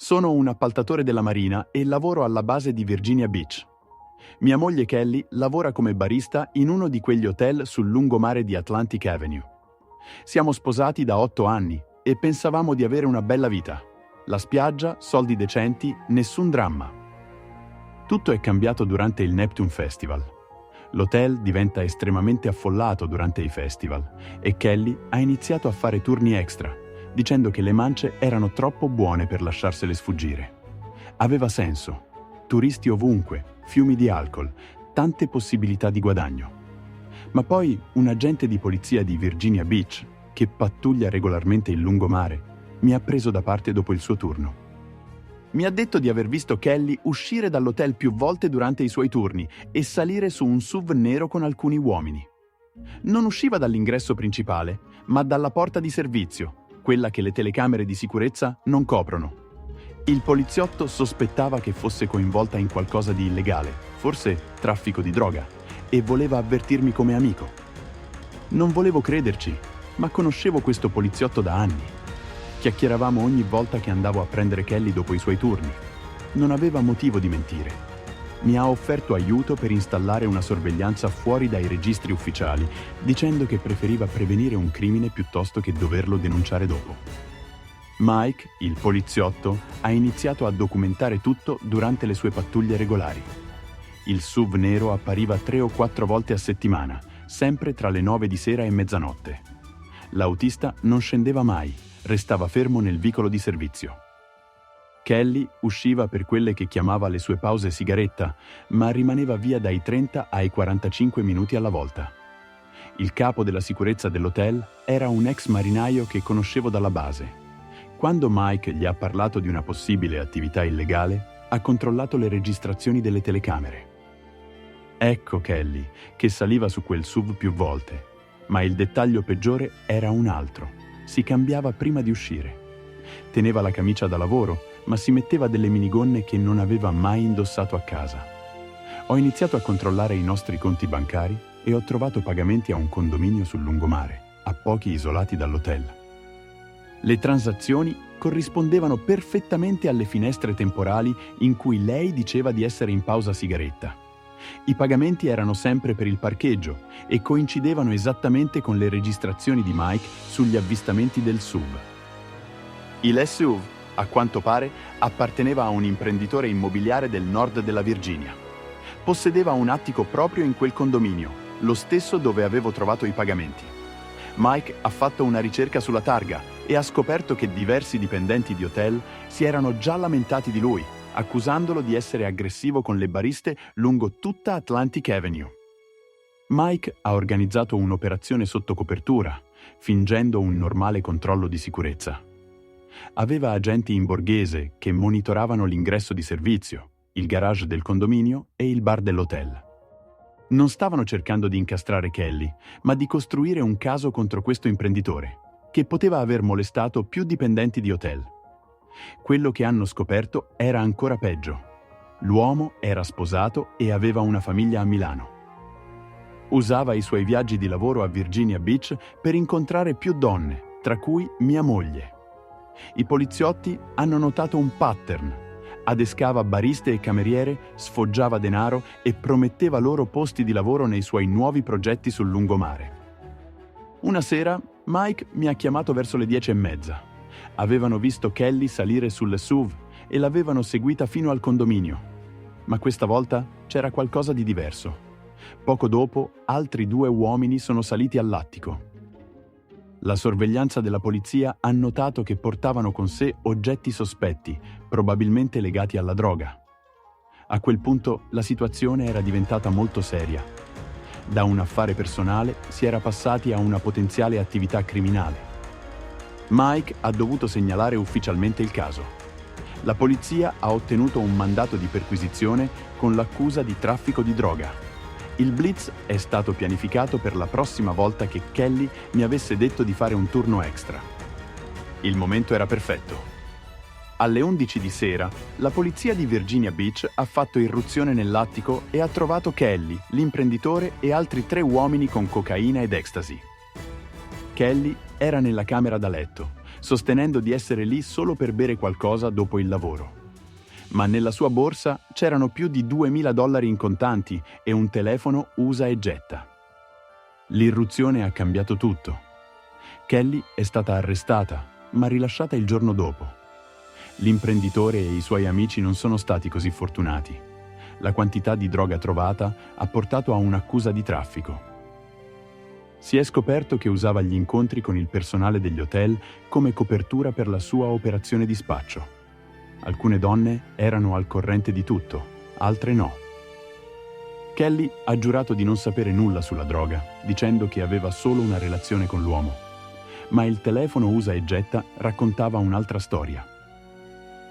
Sono un appaltatore della Marina e lavoro alla base di Virginia Beach. Mia moglie Kelly lavora come barista in uno di quegli hotel sul lungomare di Atlantic Avenue. Siamo sposati da 8 anni e pensavamo di avere una bella vita. La spiaggia, soldi decenti, nessun dramma. Tutto è cambiato durante il Neptune Festival. L'hotel diventa estremamente affollato durante i festival e Kelly ha iniziato a fare turni extra, dicendo che le mance erano troppo buone per lasciarsele sfuggire. Aveva senso. Turisti ovunque, fiumi di alcol, tante possibilità di guadagno. Ma poi un agente di polizia di Virginia Beach, che pattuglia regolarmente il lungomare, mi ha preso da parte dopo il suo turno. Mi ha detto di aver visto Kelly uscire dall'hotel più volte durante i suoi turni e salire su un SUV nero con alcuni uomini. Non usciva dall'ingresso principale, ma dalla porta di servizio, quella che le telecamere di sicurezza non coprono. Il poliziotto sospettava che fosse coinvolta in qualcosa di illegale, forse traffico di droga, e voleva avvertirmi come amico. Non volevo crederci, ma conoscevo questo poliziotto da anni. Chiacchieravamo ogni volta che andavo a prendere Kelly dopo i suoi turni. Non aveva motivo di mentire. Mi ha offerto aiuto per installare una sorveglianza fuori dai registri ufficiali, dicendo che preferiva prevenire un crimine piuttosto che doverlo denunciare dopo. Mike, il poliziotto, ha iniziato a documentare tutto durante le sue pattuglie regolari. Il SUV nero appariva 3 o 4 volte a settimana, sempre tra le 9 di sera e mezzanotte. L'autista non scendeva mai, restava fermo nel vicolo di servizio. Kelly usciva per quelle che chiamava le sue pause sigaretta, ma rimaneva via dai 30 ai 45 minuti alla volta. Il capo della sicurezza dell'hotel era un ex marinaio che conoscevo dalla base. Quando Mike gli ha parlato di una possibile attività illegale, ha controllato le registrazioni delle telecamere. Ecco Kelly, che saliva su quel SUV più volte, ma il dettaglio peggiore era un altro. Si cambiava prima di uscire. Teneva la camicia da lavoro, ma si metteva delle minigonne che non aveva mai indossato a casa. Ho iniziato a controllare i nostri conti bancari e ho trovato pagamenti a un condominio sul lungomare, a pochi isolati dall'hotel. Le transazioni corrispondevano perfettamente alle finestre temporali in cui lei diceva di essere in pausa sigaretta. I pagamenti erano sempre per il parcheggio e coincidevano esattamente con le registrazioni di Mike sugli avvistamenti del SUV. Il SUV, a quanto pare, apparteneva a un imprenditore immobiliare del nord della Virginia. Possedeva un attico proprio in quel condominio, lo stesso dove avevo trovato i pagamenti. Mike ha fatto una ricerca sulla targa e ha scoperto che diversi dipendenti di hotel si erano già lamentati di lui, accusandolo di essere aggressivo con le bariste lungo tutta Atlantic Avenue. Mike ha organizzato un'operazione sotto copertura, fingendo un normale controllo di sicurezza. Aveva agenti in borghese che monitoravano l'ingresso di servizio, il garage del condominio e il bar dell'hotel. Non stavano cercando di incastrare Kelly, ma di costruire un caso contro questo imprenditore, che poteva aver molestato più dipendenti di hotel. Quello che hanno scoperto era ancora peggio. L'uomo era sposato e aveva una famiglia a Milano. Usava i suoi viaggi di lavoro a Virginia Beach per incontrare più donne, tra cui mia moglie. I poliziotti hanno notato un pattern. Adescava bariste e cameriere, sfoggiava denaro e prometteva loro posti di lavoro nei suoi nuovi progetti sul lungomare. Una sera Mike mi ha chiamato verso le 10:30. Avevano visto Kelly salire sul SUV e l'avevano seguita fino al condominio. Ma questa volta c'era qualcosa di diverso. Poco dopo, altri 2 uomini sono saliti all'attico. La sorveglianza della polizia ha notato che portavano con sé oggetti sospetti, probabilmente legati alla droga. A quel punto la situazione era diventata molto seria. Da un affare personale si era passati a una potenziale attività criminale. Mike ha dovuto segnalare ufficialmente il caso. La polizia ha ottenuto un mandato di perquisizione con l'accusa di traffico di droga. Il blitz è stato pianificato per la prossima volta che Kelly mi avesse detto di fare un turno extra. Il momento era perfetto. Alle 11 di sera, la polizia di Virginia Beach ha fatto irruzione nell'attico e ha trovato Kelly, l'imprenditore e altri 3 uomini con cocaina ed ecstasy. Kelly era nella camera da letto, sostenendo di essere lì solo per bere qualcosa dopo il lavoro. Ma nella sua borsa c'erano più di $2.000 in contanti e un telefono usa e getta. L'irruzione ha cambiato tutto. Kelly è stata arrestata, ma rilasciata il giorno dopo. L'imprenditore e i suoi amici non sono stati così fortunati. La quantità di droga trovata ha portato a un'accusa di traffico. Si è scoperto che usava gli incontri con il personale degli hotel come copertura per la sua operazione di spaccio. Alcune donne erano al corrente di tutto, altre no. Kelly ha giurato di non sapere nulla sulla droga, dicendo che aveva solo una relazione con l'uomo. Ma il telefono usa e getta raccontava un'altra storia.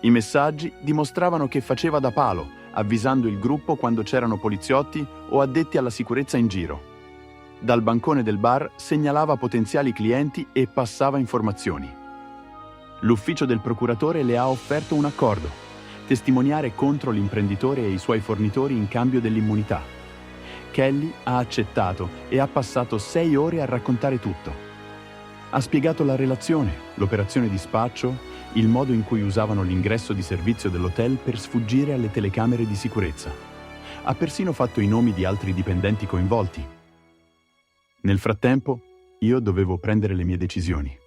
I messaggi dimostravano che faceva da palo, avvisando il gruppo quando c'erano poliziotti o addetti alla sicurezza in giro. Dal bancone del bar segnalava potenziali clienti e passava informazioni. L'ufficio del procuratore le ha offerto un accordo: testimoniare contro l'imprenditore e i suoi fornitori in cambio dell'immunità. Kelly ha accettato e ha passato 6 ore a raccontare tutto. Ha spiegato la relazione, l'operazione di spaccio, il modo in cui usavano l'ingresso di servizio dell'hotel per sfuggire alle telecamere di sicurezza. Ha persino fatto i nomi di altri dipendenti coinvolti. Nel frattempo, io dovevo prendere le mie decisioni.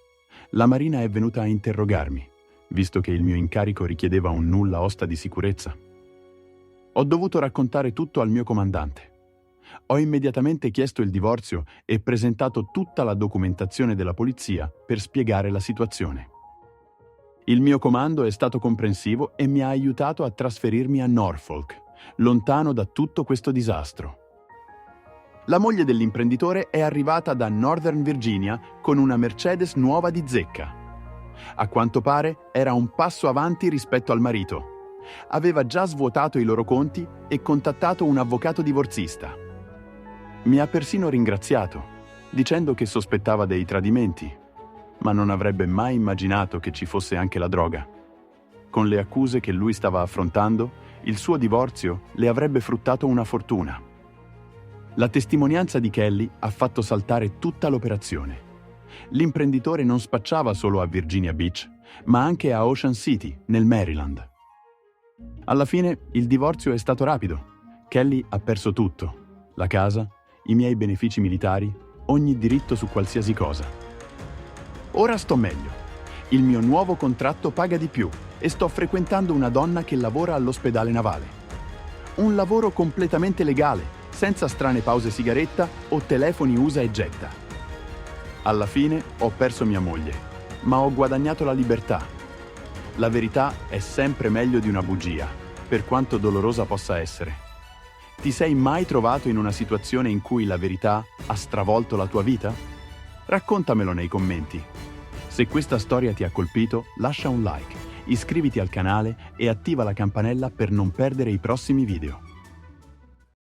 La Marina è venuta a interrogarmi, visto che il mio incarico richiedeva un nulla osta di sicurezza. Ho dovuto raccontare tutto al mio comandante. Ho immediatamente chiesto il divorzio e presentato tutta la documentazione della polizia per spiegare la situazione. Il mio comando è stato comprensivo e mi ha aiutato a trasferirmi a Norfolk, lontano da tutto questo disastro. La moglie dell'imprenditore è arrivata da Northern Virginia con una Mercedes nuova di zecca. A quanto pare era un passo avanti rispetto al marito. Aveva già svuotato i loro conti e contattato un avvocato divorzista. Mi ha persino ringraziato, dicendo che sospettava dei tradimenti, ma non avrebbe mai immaginato che ci fosse anche la droga. Con le accuse che lui stava affrontando, il suo divorzio le avrebbe fruttato una fortuna. La testimonianza di Kelly ha fatto saltare tutta l'operazione. L'imprenditore non spacciava solo a Virginia Beach, ma anche a Ocean City, nel Maryland. Alla fine, il divorzio è stato rapido. Kelly ha perso tutto: la casa, i miei benefici militari, ogni diritto su qualsiasi cosa. Ora sto meglio. Il mio nuovo contratto paga di più e sto frequentando una donna che lavora all'ospedale navale. Un lavoro completamente legale, senza strane pause sigaretta o telefoni usa e getta. Alla fine ho perso mia moglie, ma ho guadagnato la libertà. La verità è sempre meglio di una bugia, per quanto dolorosa possa essere. Ti sei mai trovato in una situazione in cui la verità ha stravolto la tua vita? Raccontamelo nei commenti. Se questa storia ti ha colpito, lascia un like, iscriviti al canale e attiva la campanella per non perdere i prossimi video.